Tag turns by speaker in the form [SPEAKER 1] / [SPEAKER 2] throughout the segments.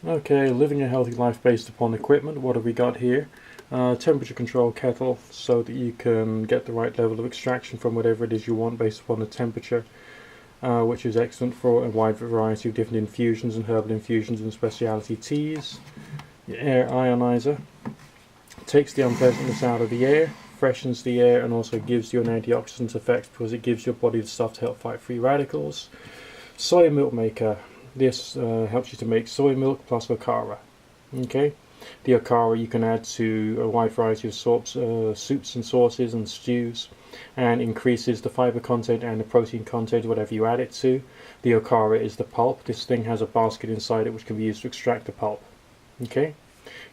[SPEAKER 1] Okay, living a healthy life based upon equipment. What have we got here? Temperature control kettle, so that you can get the right level of extraction from whatever it is you want based upon the temperature, which is excellent for a wide variety of different infusions and herbal infusions and specialty teas. Your air ionizer takes the unpleasantness out of the air, freshens the air, and also gives you an antioxidant effect because it gives your body the stuff to help fight free radicals. Soy milk maker. This helps you to make soy milk plus okara. Okay, the okara you can add to a wide variety of soups and sauces and stews, and increases the fiber content and the protein content whatever you add it to. The okara is the pulp. This thing has a basket inside it which can be used to extract the pulp. Okay,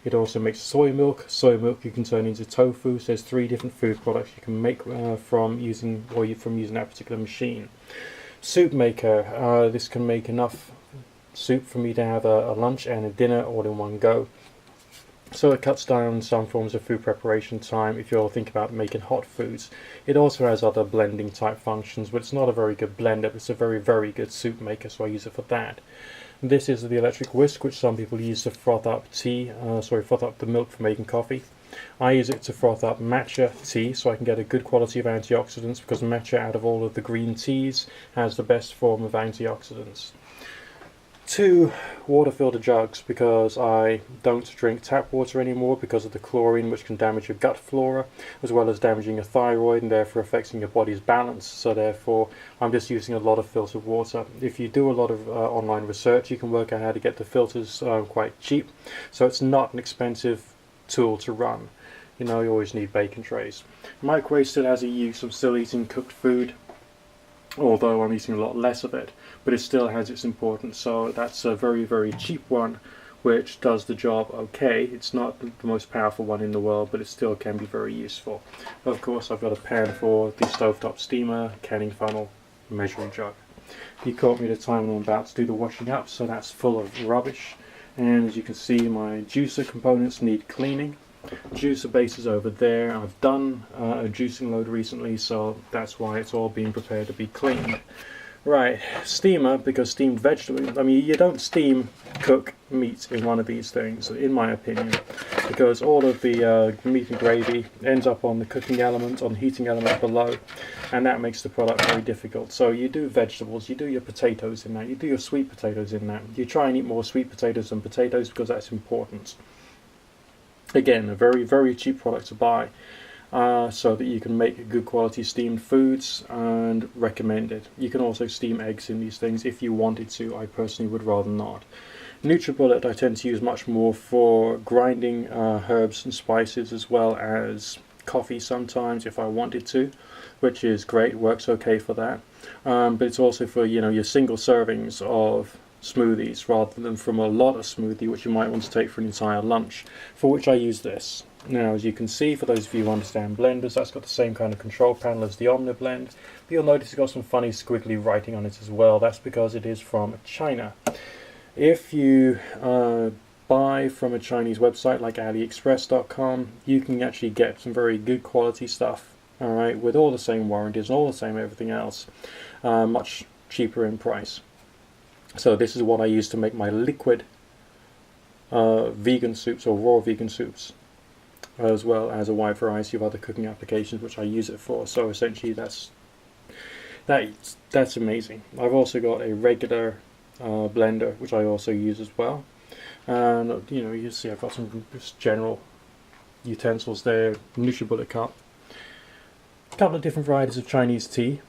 [SPEAKER 1] it also makes soy milk. Soy milk you can turn into tofu. So there's 3 different food products you can make from using that particular machine. Soup maker. This can make enough soup for me to have a lunch and a dinner all in one go. So it cuts down some forms of food preparation time if you're thinking about making hot foods. It also has other blending type functions, but it's not a very good blender, but it's a very, very good soup maker, so I use it for that. This is the electric whisk, which some people use to froth up froth up the milk for making coffee. I use it to froth up matcha tea, so I can get a good quality of antioxidants, because matcha, out of all of the green teas, has the best form of antioxidants. 2 water filter jugs, because I don't drink tap water anymore because of the chlorine, which can damage your gut flora as well as damaging your thyroid and therefore affecting your body's balance. So therefore I'm just using a lot of filtered water. If you do a lot of online research, you can work out how to get the filters quite cheap, so it's not an expensive tool to run. You know, you always need bacon trays. Microwave still has a use. I'm still eating cooked food, although I'm eating a lot less of it, but it still has its importance. So that's a very, very cheap one which does the job okay. It's not the most powerful one in the world, but it still can be very useful. Of course, I've got a pan for the stovetop steamer, canning funnel, measuring jug. You caught me at a time when I'm about to do the washing up, so that's full of rubbish. And as you can see, my juicer components need cleaning. Juicer base is over there. I've done a juicing load recently, so that's why it's all being prepared to be cleaned. Right, steamer, because steamed vegetables, I mean, you don't steam cook meat in one of these things, in my opinion, because all of the meat and gravy ends up on the cooking element, on the heating element below, and that makes the product very difficult. So you do vegetables, you do your potatoes in that, you do your sweet potatoes in that. You try and eat more sweet potatoes than potatoes because that's important. Again, a very, very cheap product to buy, so that you can make good quality steamed foods, and recommend it. You can also steam eggs in these things if you wanted to. I personally would rather not. NutriBullet I tend to use much more for grinding herbs and spices, as well as coffee sometimes if I wanted to, which is great, works okay for that. But it's also for, you know, your single servings of smoothies rather than from a lot of smoothie which you might want to take for an entire lunch, for which I use this. Now, as you can see, for those of you who understand blenders, that's got the same kind of control panel as the OmniBlend, but you'll notice it's got some funny squiggly writing on it as well. That's because it is from China. If you buy from a Chinese website like AliExpress.com, you can actually get some very good quality stuff, alright, with all the same warranties and all the same everything else, much cheaper in price. So this is what I use to make my liquid vegan soups, or raw vegan soups, as well as a wide variety of other cooking applications which I use it for. So essentially that's amazing. I've also got a regular blender which I also use as well, and you know, you see I've got some just general utensils there. NutriBullet cup, a couple of different varieties of Chinese tea.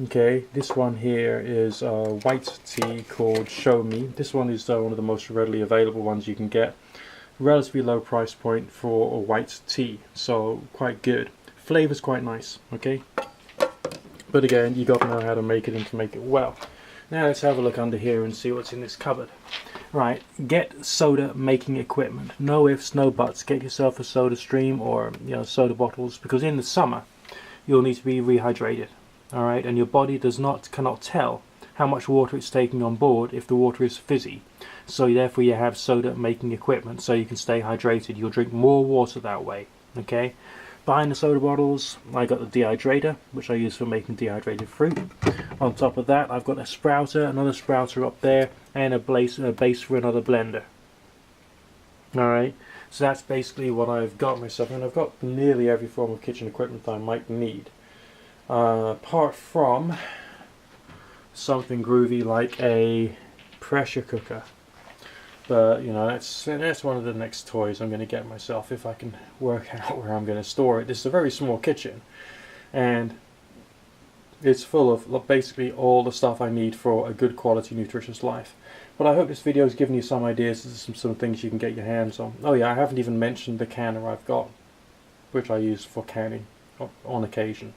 [SPEAKER 1] Okay, this one here is white tea called Show Me. This one is one of the most readily available ones you can get. Relatively low price point for a white tea, so quite good. Flavor's quite nice, okay? But again, you got to know how to make it and to make it well. Now let's have a look under here and see what's in this cupboard. Right, get soda making equipment. No ifs, no buts. Get yourself a soda stream or, you know, soda bottles, because in the summer you'll need to be rehydrated. Alright, and your body cannot tell how much water it's taking on board if the water is fizzy. So therefore you have soda making equipment so you can stay hydrated. You'll drink more water that way. Okay, Behind the soda bottles, I got the dehydrator, which I use for making dehydrated fruit. On top of that, I've got a sprouter, another sprouter up there, and a base for another blender. Alright, so that's basically what I've got myself, and I've got nearly every form of kitchen equipment that I might need. Apart from something groovy like a pressure cooker. But you know, that's one of the next toys I'm going to get myself if I can work out where I'm going to store it. This is a very small kitchen, and it's full of basically all the stuff I need for a good quality nutritious life. But I hope this video has given you some ideas of some things you can get your hands on. Oh yeah, I haven't even mentioned the canner I've got, which I use for canning on occasion,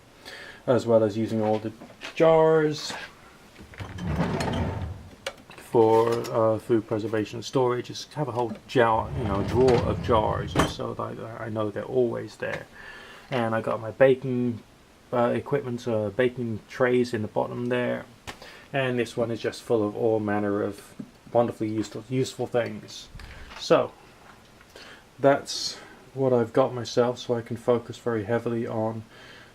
[SPEAKER 1] as well as using all the jars for food preservation and storage. Just have a whole drawer of jars, so that I know they're always there. And I got my baking equipment, baking trays in the bottom there. And this one is just full of all manner of wonderfully useful things. So that's what I've got myself, so I can focus very heavily on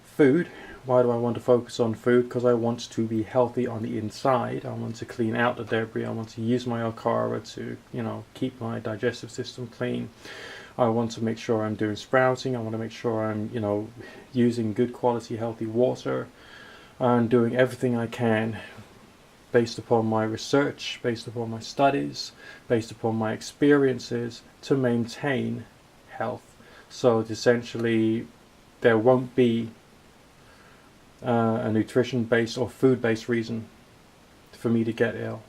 [SPEAKER 1] food. Why do I want to focus on food? Because I want to be healthy on the inside. I want to clean out the debris. I want to use my Okara to, keep my digestive system clean. I want to make sure I'm doing sprouting. I want to make sure I'm, using good quality healthy water, and doing everything I can based upon my research, based upon my studies, based upon my experiences to maintain health. So essentially there won't be a nutrition-based or food-based reason for me to get ill.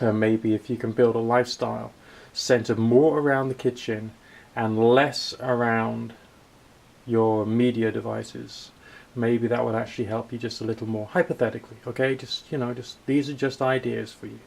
[SPEAKER 1] Maybe if you can build a lifestyle centered more around the kitchen and less around your media devices, maybe that would actually help you just a little more, hypothetically. Okay, just these are just ideas for you.